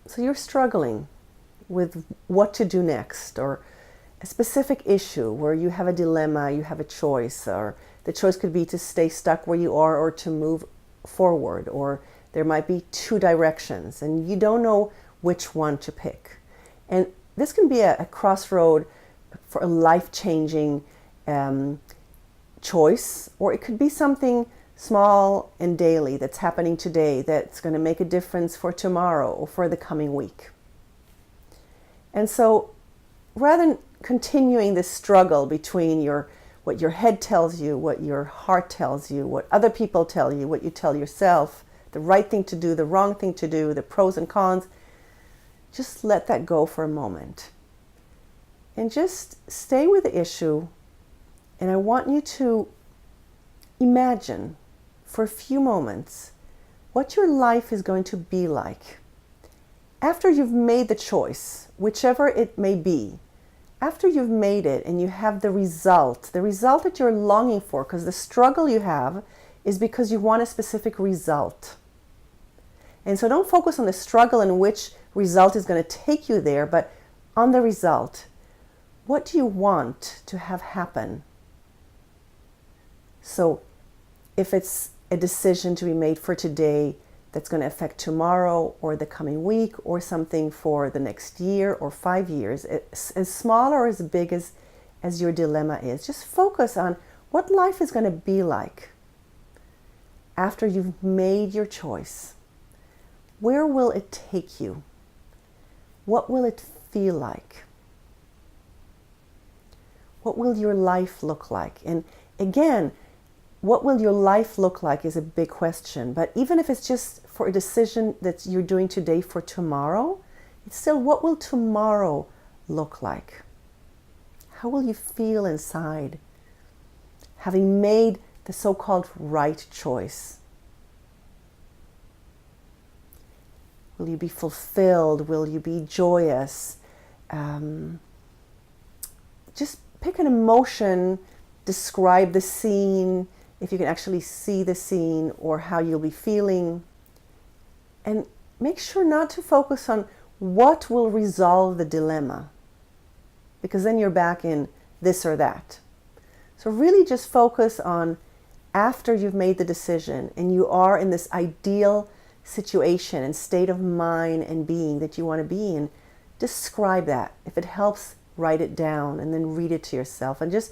So you're struggling with what to do next, or a specific issue where you have a dilemma, you have a choice, or the choice could be to stay stuck where you are or to move forward, or there might be two directions and you don't know which one to pick. And this can be a crossroad for a life-changing choice, or it could be something small and daily that's happening today that's going to make a difference for tomorrow or for the coming week. And so rather than continuing this struggle between what your head tells you, what your heart tells you, what other people tell you, what you tell yourself, the right thing to do, the wrong thing to do, the pros and cons, just let that go for a moment. And just stay with the issue. And I want you to imagine for a few moments what your life is going to be like after you've made the choice, whichever it may be. After you've made it and you have the result that you're longing for, because the struggle you have is because you want a specific result. And so don't focus on the struggle and which result is going to take you there, but on the result. What do you want to have happen? So if it's a decision to be made for today that's going to affect tomorrow or the coming week or something for the next year or 5 years, as small or as big as your dilemma is, just focus on what life is going to be like after you've made your choice. Where will it take you? What will it feel like? What will your life look like? And again, what will your life look like is a big question. But even if it's just for a decision that you're doing today for tomorrow, it's still, what will tomorrow look like? How will you feel inside, having made the so-called right choice? Will you be fulfilled? Will you be joyous? Just pick an emotion, describe the scene, if you can actually see the scene, or how you'll be feeling. And make sure not to focus on what will resolve the dilemma, because then you're back in this or that. So really just focus on after you've made the decision and you are in this ideal situation and state of mind and being that you want to be in. Describe that. If it helps, write it down and then read it to yourself and just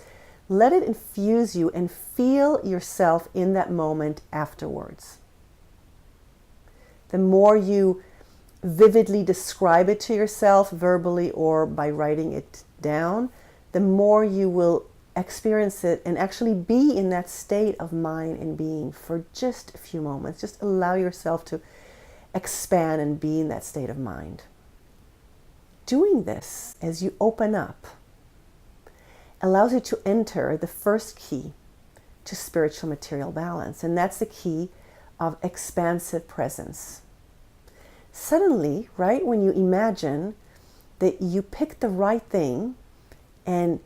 let it infuse you and feel yourself in that moment afterwards. The more you vividly describe it to yourself verbally or by writing it down, the more you will experience it and actually be in that state of mind and being for just a few moments. Just allow yourself to expand and be in that state of mind. Doing this as you open up allows you to enter the first key to spiritual material balance, and that's the key of expansive presence. Suddenly, right, when you imagine that you pick the right thing and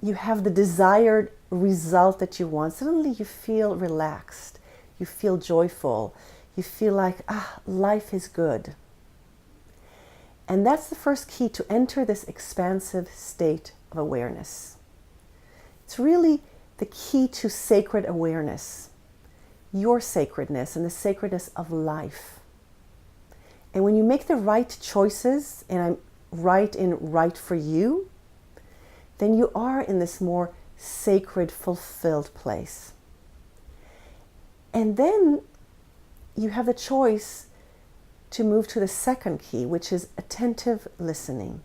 you have the desired result that you want, suddenly you feel relaxed, you feel joyful, you feel like, life is good. And that's the first key to enter this expansive state of awareness. It's really the key to sacred awareness, your sacredness and the sacredness of life. And when you make the right choices, and I'm right for you, then you are in this more sacred, fulfilled place. And then you have the choice to move to the second key, which is attentive listening.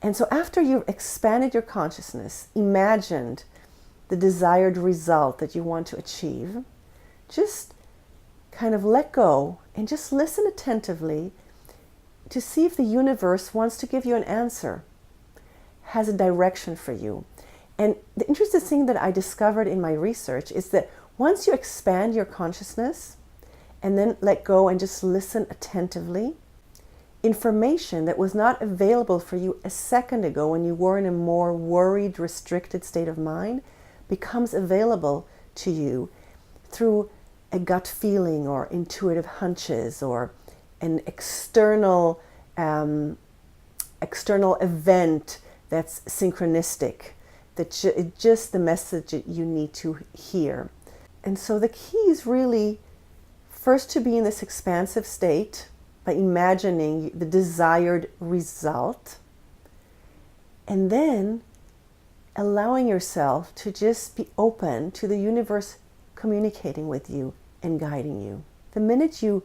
And so after you've expanded your consciousness, imagined the desired result that you want to achieve, just kind of let go and just listen attentively to see if the universe wants to give you an answer, has a direction for you. And the interesting thing that I discovered in my research is that once you expand your consciousness and then let go and just listen attentively, information that was not available for you a second ago when you were in a more worried, restricted state of mind becomes available to you through a gut feeling or intuitive hunches or an external external event that's synchronistic, that it's just the message that you need to hear. And so the key is really first to be in this expansive state by imagining the desired result, and then allowing yourself to just be open to the universe communicating with you and guiding you. The minute you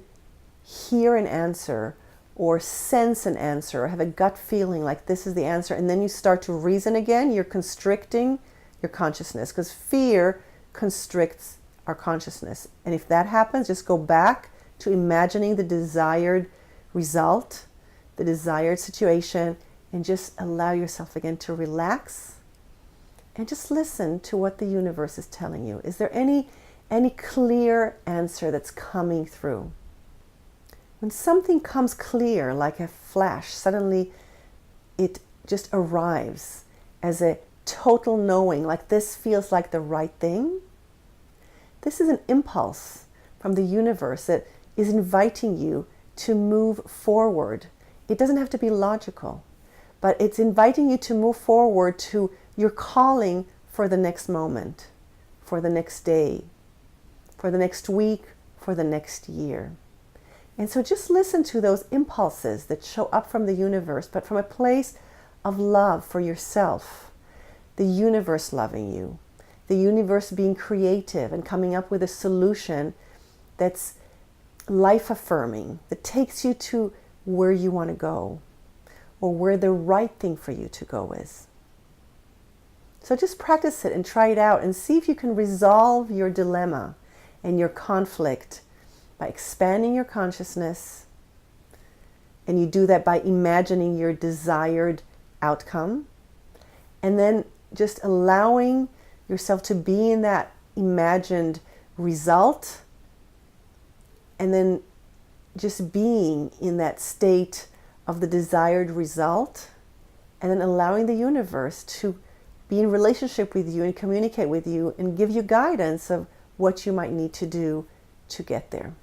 hear an answer or sense an answer or have a gut feeling like this is the answer, and then you start to reason again, you're constricting your consciousness, because fear constricts our consciousness. And if that happens, just go back to imagining the desired result, the desired situation, and just allow yourself again to relax and just listen to what the universe is telling you. Is there any clear answer that's coming through? When something comes clear like a flash, suddenly it just arrives as a total knowing, like this feels like the right thing. This is an impulse from the universe that is inviting you to move forward. It doesn't have to be logical, but it's inviting you to move forward to your calling for the next moment, for the next day, for the next week, for the next year. And so just listen to those impulses that show up from the universe, but from a place of love for yourself, the universe loving you, the universe being creative and coming up with a solution that's life-affirming, that takes you to where you want to go, or where the right thing for you to go is. So just practice it and try it out and see if you can resolve your dilemma and your conflict by expanding your consciousness. And you do that by imagining your desired outcome, and then just allowing yourself to be in that imagined result, and then just being in that state of the desired result, and then allowing the universe to be in relationship with you and communicate with you and give you guidance of what you might need to do to get there.